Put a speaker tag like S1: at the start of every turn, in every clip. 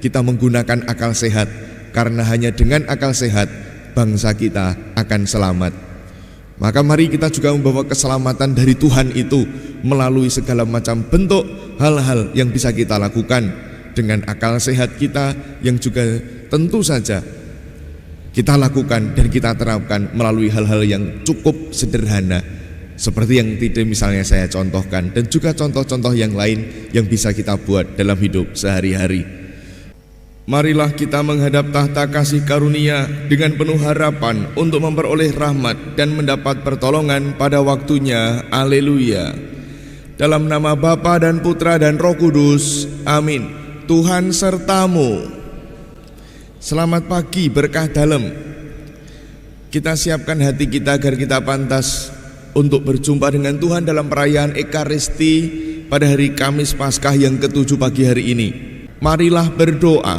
S1: kita menggunakan akal sehat, karena hanya dengan akal sehat bangsa kita akan selamat. Maka mari kita juga membawa keselamatan dari Tuhan itu melalui segala macam bentuk hal-hal yang bisa kita lakukan dengan akal sehat kita, yang juga tentu saja kita lakukan dan kita terapkan melalui hal-hal yang cukup sederhana, seperti yang tadi misalnya saya contohkan, dan juga contoh-contoh yang lain yang bisa kita buat dalam hidup sehari-hari. Marilah kita menghadap tahta kasih karunia dengan penuh harapan untuk memperoleh rahmat dan mendapat pertolongan pada waktunya. Haleluya. Dalam nama Bapa dan Putra dan Roh Kudus. Amin. Tuhan sertamu. Selamat pagi, berkah dalam. Kita siapkan hati kita agar kita pantas untuk berjumpa dengan Tuhan dalam perayaan Ekaristi pada hari Kamis Paskah yang ke-7 pagi hari ini. Marilah berdoa.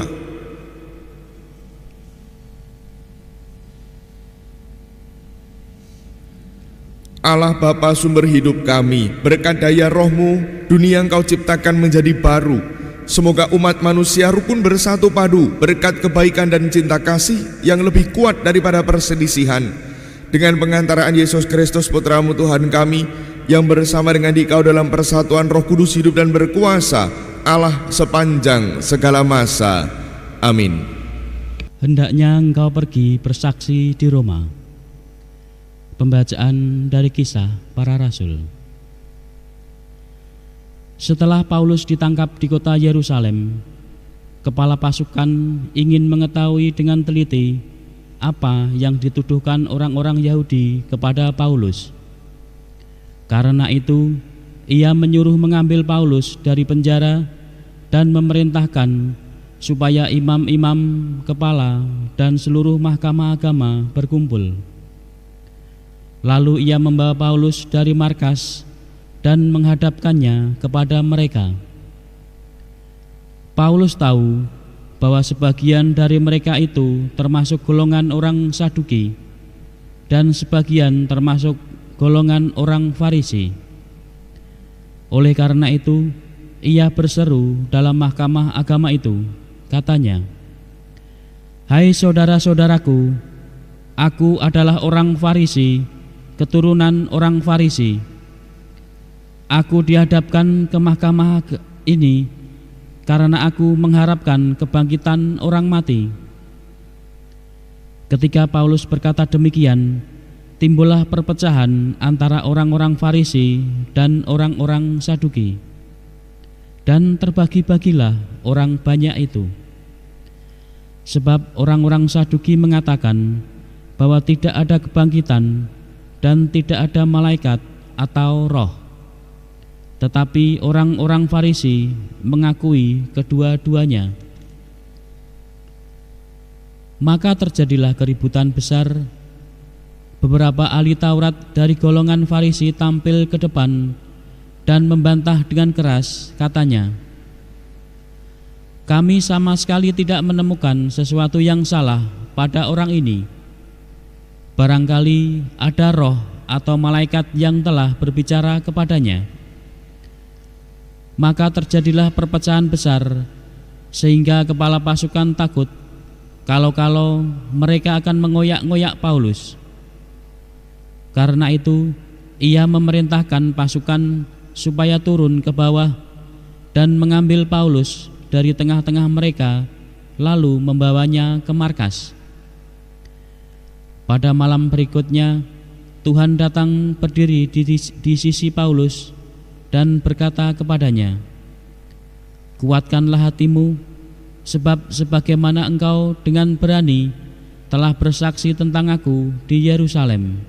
S1: Allah Bapa sumber hidup kami, berkat daya Roh-Mu, dunia Engkau ciptakan menjadi baru. Semoga umat manusia rukun bersatu padu berkat kebaikan dan cinta kasih yang lebih kuat daripada perselisihan. Dengan pengantaraan Yesus Kristus Putra-Mu Tuhan kami, yang bersama dengan Dikau dalam persatuan Roh Kudus hidup dan berkuasa, Allah sepanjang segala masa. Amin.
S2: Hendaknya engkau pergi bersaksi di Roma. Pembacaan dari Kisah Para Rasul. Setelah Paulus ditangkap di kota Yerusalem, kepala pasukan ingin mengetahui dengan teliti apa yang dituduhkan orang-orang Yahudi kepada Paulus. Karena itu, ia menyuruh mengambil Paulus dari penjara dan memerintahkan supaya imam-imam kepala dan seluruh mahkamah agama berkumpul. Lalu ia membawa Paulus dari markas dan menghadapkannya kepada mereka. Paulus tahu bahwa sebagian dari mereka itu termasuk golongan orang Saduki dan sebagian termasuk golongan orang Farisi. Oleh karena itu, ia berseru dalam mahkamah agama itu, katanya, "Hai saudara-saudaraku, aku adalah orang Farisi, keturunan orang Farisi. Aku dihadapkan ke mahkamah ini karena aku mengharapkan kebangkitan orang mati." Ketika Paulus berkata demikian, timbullah perpecahan antara orang-orang Farisi dan orang-orang Saduki, dan terbagi-bagilah orang banyak itu. Sebab orang-orang Saduki mengatakan bahwa tidak ada kebangkitan dan tidak ada malaikat atau roh. Tetapi orang-orang Farisi mengakui kedua-duanya. Maka terjadilah keributan besar. Beberapa ahli Taurat dari golongan Farisi tampil ke depan dan membantah dengan keras, katanya, "Kami sama sekali tidak menemukan sesuatu yang salah pada orang ini. Barangkali ada roh atau malaikat yang telah berbicara kepadanya." Maka terjadilah perpecahan besar, sehingga kepala pasukan takut kalau-kalau mereka akan mengoyak-ngoyak Paulus. Karena itu, ia memerintahkan pasukan supaya turun ke bawah dan mengambil Paulus dari tengah-tengah mereka, lalu membawanya ke markas. Pada malam berikutnya, Tuhan datang berdiri di sisi Paulus dan berkata kepadanya, "Kuatkanlah hatimu, sebab sebagaimana engkau dengan berani telah bersaksi tentang aku di Yerusalem,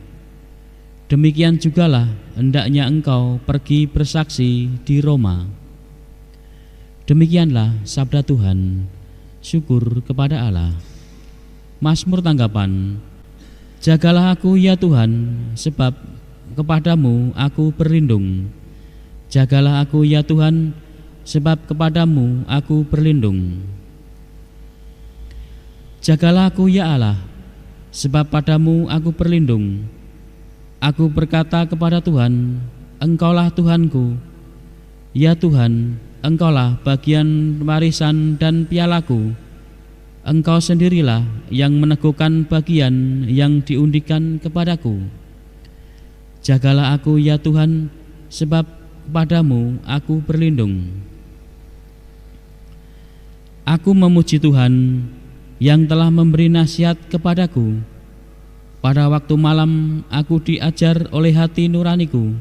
S2: demikian jugalah hendaknya engkau pergi bersaksi di Roma." Demikianlah sabda Tuhan. Syukur kepada Allah. Mazmur tanggapan. Jagalah aku ya Tuhan, sebab kepadamu aku berlindung. Jagalah aku ya Tuhan, sebab kepadamu aku berlindung. Jagalah aku ya Allah, sebab padamu aku berlindung. Aku berkata kepada Tuhan, Engkaulah Tuhanku. Ya Tuhan, Engkaulah bagian warisan dan pialaku. Engkau sendirilah yang meneguhkan bagian yang diundikan kepadaku. Jagalah aku ya Tuhan, sebab padamu aku berlindung. Aku memuji Tuhan yang telah memberi nasihat kepadaku. Pada waktu malam aku diajar oleh hati nuraniku.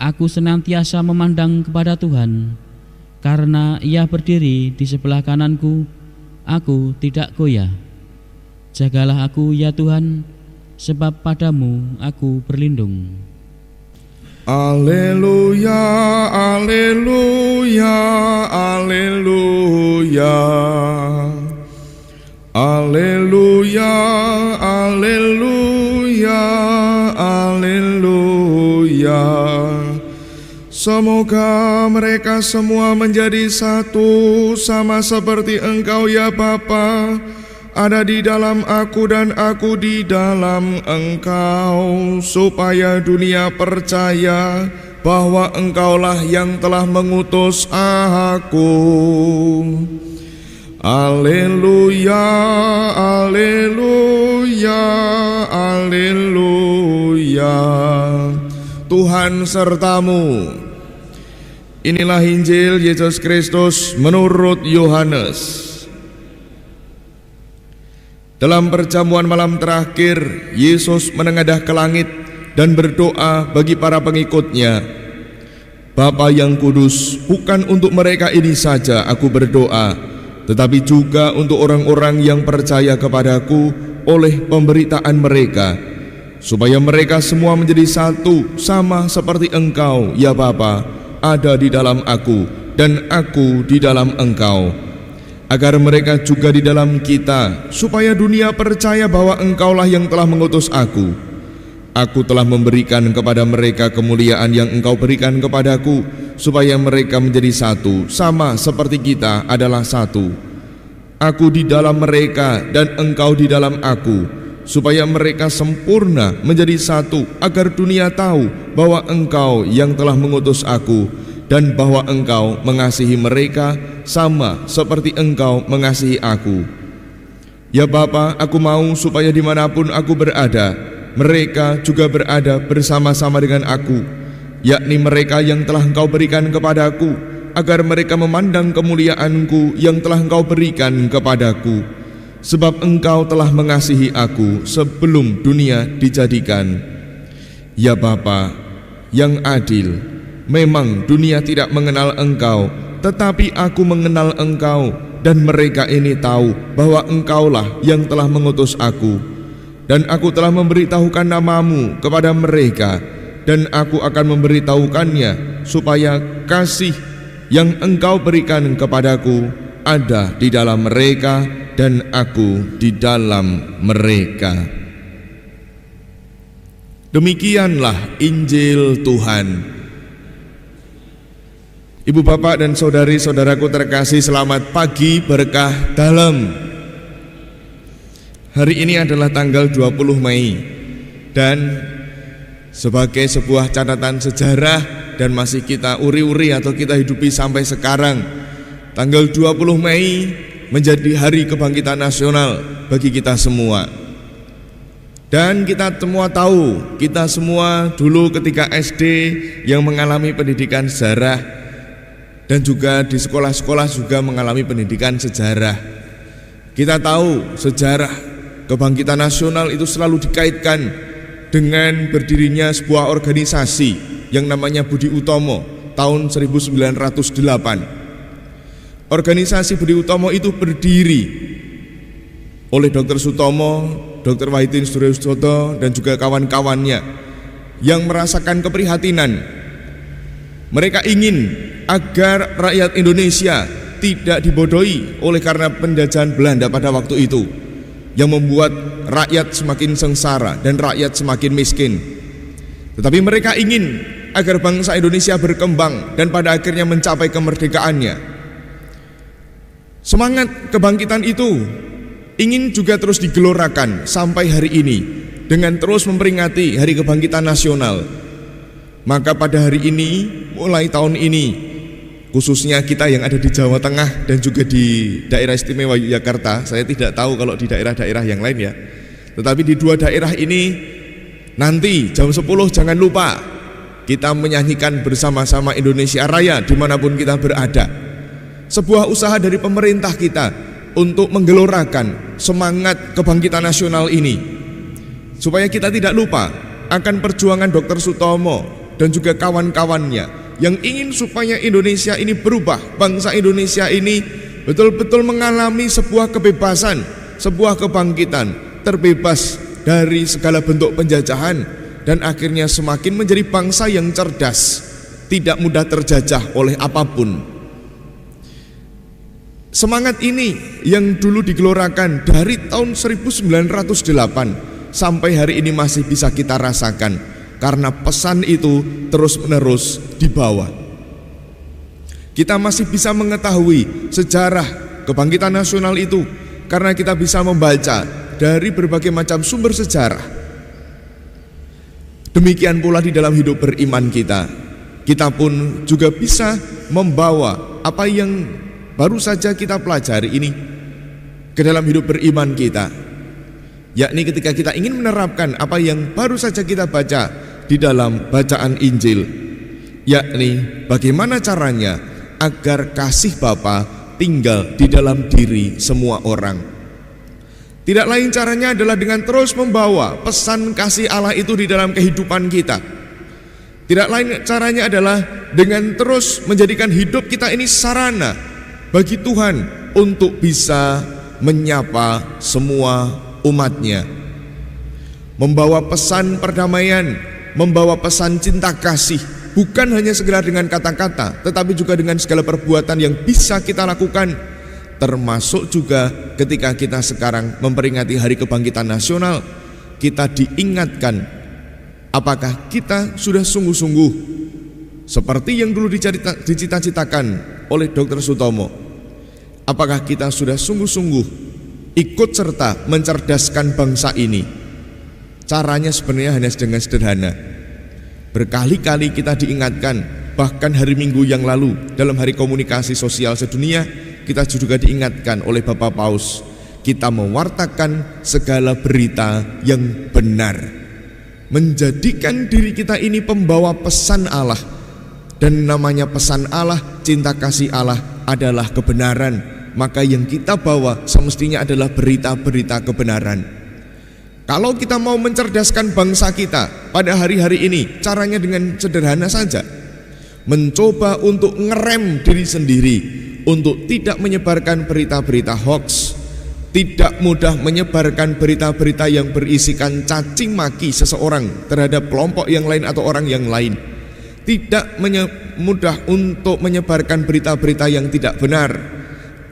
S2: Aku senantiasa memandang kepada Tuhan, karena Ia berdiri di sebelah kananku, aku tidak goyah. Jagalah aku ya Tuhan, sebab padamu aku berlindung.
S1: Alleluia, alleluia, alleluia. Alleluia, alleluia, alleluia. Semoga mereka semua menjadi satu, sama seperti Engkau ya Bapa, ada di dalam aku dan aku di dalam Engkau, supaya dunia percaya bahwa Engkaulah yang telah mengutus aku. Alleluia, alleluia, alleluia. Tuhan sertamu. Inilah Injil Yesus Kristus menurut Yohanes. Dalam perjamuan malam terakhir, Yesus menengadah ke langit dan berdoa bagi para pengikutnya. Bapa yang kudus, bukan untuk mereka ini saja aku berdoa, tetapi juga untuk orang-orang yang percaya kepadaku oleh pemberitaan mereka, supaya mereka semua menjadi satu, sama seperti Engkau, ya Bapa, ada di dalam aku dan aku di dalam Engkau, agar mereka juga di dalam kita, supaya dunia percaya bahwa Engkaulah yang telah mengutus aku. Aku telah memberikan kepada mereka kemuliaan yang Engkau berikan kepadaku, supaya mereka menjadi satu, sama seperti kita adalah satu. Aku di dalam mereka dan Engkau di dalam aku, supaya mereka sempurna menjadi satu, agar dunia tahu bahwa Engkau yang telah mengutus aku, dan bahwa Engkau mengasihi mereka sama seperti Engkau mengasihi aku. Ya Bapa, aku mau supaya dimanapun aku berada, mereka juga berada bersama-sama dengan aku, yakni mereka yang telah Engkau berikan kepadaku, agar mereka memandang kemuliaanku yang telah Engkau berikan kepadaku, sebab Engkau telah mengasihi aku sebelum dunia dijadikan. Ya Bapa yang adil, memang dunia tidak mengenal Engkau, tetapi aku mengenal Engkau, dan mereka ini tahu bahwa Engkaulah yang telah mengutus aku. Dan aku telah memberitahukan namamu kepada mereka, dan aku akan memberitahukannya, supaya kasih yang Engkau berikan kepadaku ada di dalam mereka, dan aku di dalam mereka. Demikianlah Injil Tuhan. Ibu bapak dan saudari-saudaraku terkasih, selamat pagi berkah dalam. Hari ini adalah tanggal 20 Mei, dan sebagai sebuah catatan sejarah dan masih kita uri-uri atau kita hidupi sampai sekarang, tanggal 20 Mei menjadi hari kebangkitan nasional bagi kita semua. Dan kita semua tahu, kita semua dulu ketika SD yang mengalami pendidikan sejarah, dan juga di sekolah-sekolah juga mengalami pendidikan sejarah. Kita tahu sejarah kebangkitan nasional itu selalu dikaitkan dengan berdirinya sebuah organisasi yang namanya Budi Utomo tahun 1908. Organisasi Budi Utomo itu berdiri oleh Dr. Sutomo, Dr. Wahidin Sudaryosodo, dan juga kawan-kawannya yang merasakan keprihatinan. Mereka ingin agar rakyat Indonesia tidak dibodohi oleh karena penjajahan Belanda pada waktu itu, yang membuat rakyat semakin sengsara dan rakyat semakin miskin. Tetapi mereka ingin agar bangsa Indonesia berkembang dan pada akhirnya mencapai kemerdekaannya. Semangat kebangkitan itu ingin juga terus digelorakan sampai hari ini dengan terus memperingati Hari Kebangkitan Nasional. Maka pada hari ini, mulai tahun ini, khususnya kita yang ada di Jawa Tengah dan juga di daerah istimewa Yogyakarta. Saya tidak tahu kalau di daerah-daerah yang lain ya, tetapi di dua daerah ini nanti jam 10 jangan lupa kita menyanyikan bersama-sama Indonesia Raya dimanapun kita berada. Sebuah usaha dari pemerintah kita untuk menggelorakan semangat kebangkitan nasional ini, supaya kita tidak lupa akan perjuangan Dr. Sutomo dan juga kawan-kawannya yang ingin supaya Indonesia ini berubah, bangsa Indonesia ini betul-betul mengalami sebuah kebebasan, sebuah kebangkitan, terbebas dari segala bentuk penjajahan, dan akhirnya semakin menjadi bangsa yang cerdas, tidak mudah terjajah oleh apapun. Semangat ini yang dulu digelorakan dari tahun 1908 sampai hari ini masih bisa kita rasakan, karena pesan itu terus-menerus dibawa. Kita masih bisa mengetahui sejarah kebangkitan nasional itu karena kita bisa membaca dari berbagai macam sumber sejarah. Demikian pula di dalam hidup beriman kita pun juga bisa membawa apa yang baru saja kita pelajari ini ke dalam hidup beriman kita, yakni ketika kita ingin menerapkan apa yang baru saja kita baca di dalam bacaan Injil, yakni bagaimana caranya agar kasih Bapa tinggal di dalam diri semua orang. Tidak lain caranya adalah dengan terus membawa pesan kasih Allah itu di dalam kehidupan kita. Tidak lain caranya adalah dengan terus menjadikan hidup kita ini sarana bagi Tuhan untuk bisa menyapa semua umatnya, membawa pesan perdamaian, membawa pesan cinta kasih, bukan hanya sekedar dengan kata-kata, tetapi juga dengan segala perbuatan yang bisa kita lakukan, termasuk juga ketika kita sekarang memperingati Hari Kebangkitan Nasional. Kita diingatkan apakah kita sudah sungguh-sungguh seperti yang dulu dicita-citakan oleh Dr. Sutomo. Apakah kita sudah sungguh-sungguh ikut serta mencerdaskan bangsa ini? Caranya sebenarnya hanya dengan sederhana. Berkali-kali kita diingatkan, bahkan hari Minggu yang lalu dalam Hari Komunikasi Sosial Sedunia, kita juga diingatkan oleh Bapak Paus, kita mewartakan segala berita yang benar, menjadikan diri kita ini pembawa pesan Allah. Dan namanya pesan Allah, cinta kasih Allah adalah kebenaran. Maka yang kita bawa semestinya adalah berita-berita kebenaran. Kalau kita mau mencerdaskan bangsa kita pada hari-hari ini, caranya dengan sederhana saja. Mencoba untuk ngerem diri sendiri, untuk tidak menyebarkan berita-berita hoax, tidak mudah menyebarkan berita-berita yang berisikan caci maki seseorang terhadap kelompok yang lain atau orang yang lain, tidak mudah untuk menyebarkan berita-berita yang tidak benar,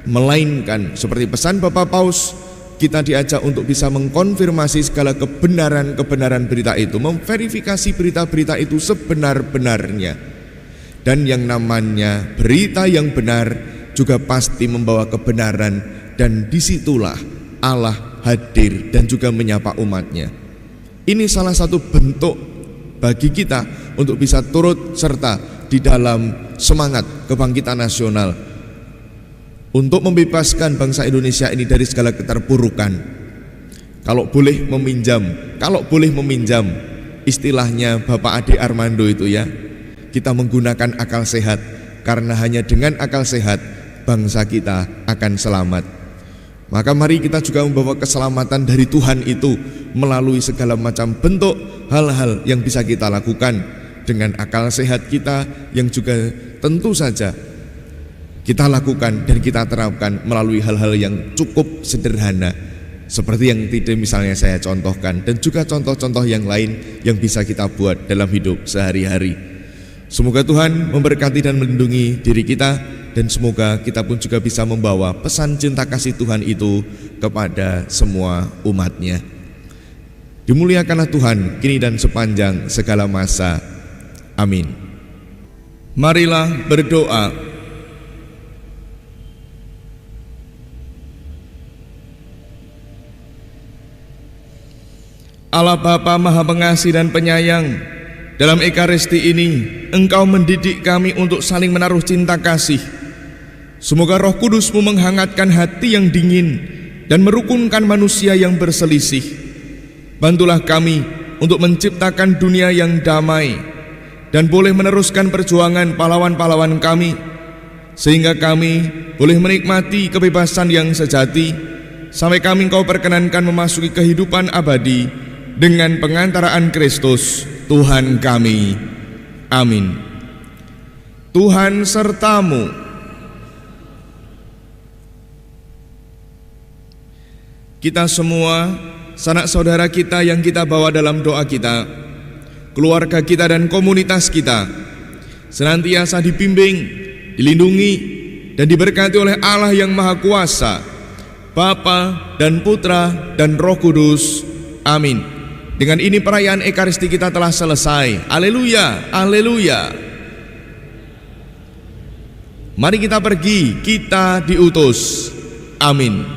S1: melainkan seperti pesan Bapak Paus, kita diajak untuk bisa mengkonfirmasi segala kebenaran-kebenaran berita itu, memverifikasi berita-berita itu sebenar-benarnya. Dan yang namanya berita yang benar juga pasti membawa kebenaran, dan disitulah Allah hadir dan juga menyapa umatnya. Ini salah satu bentuk bagi kita untuk bisa turut serta di dalam semangat kebangkitan nasional untuk membebaskan bangsa Indonesia ini dari segala keterpurukan. Kalau boleh meminjam istilahnya Bapak Ade Armando itu ya, kita menggunakan akal sehat, karena hanya dengan akal sehat bangsa kita akan selamat. Maka mari kita juga membawa keselamatan dari Tuhan itu melalui segala macam bentuk hal-hal yang bisa kita lakukan dengan akal sehat kita, yang juga tentu saja kita lakukan dan kita terapkan melalui hal-hal yang cukup sederhana, seperti yang tidak misalnya saya contohkan, dan juga contoh-contoh yang lain yang bisa kita buat dalam hidup sehari-hari. Semoga Tuhan memberkati dan melindungi diri kita, dan semoga kita pun juga bisa membawa pesan cinta kasih Tuhan itu kepada semua umatnya. Dimuliakanlah Tuhan kini dan sepanjang segala masa. Amin. Marilah berdoa. Allah Bapa Maha Pengasih dan Penyayang, dalam Ekaristi ini Engkau mendidik kami untuk saling menaruh cinta kasih. Semoga Roh Kudus-Mu menghangatkan hati yang dingin dan merukunkan manusia yang berselisih. Bantulah kami untuk menciptakan dunia yang damai dan boleh meneruskan perjuangan pahlawan-pahlawan kami, sehingga kami boleh menikmati kebebasan yang sejati sampai kami Engkau perkenankan memasuki kehidupan abadi dengan pengantaraan Kristus Tuhan kami. Amin. Tuhan sertamu. Kita semua, sanak saudara kita yang kita bawa dalam doa kita, keluarga kita dan komunitas kita, senantiasa dibimbing, dilindungi, dan diberkati oleh Allah yang Maha Kuasa, Bapa dan Putra dan Roh Kudus. Amin. Dengan ini perayaan Ekaristi kita telah selesai. Haleluya, haleluya. Mari kita pergi, kita diutus. Amin.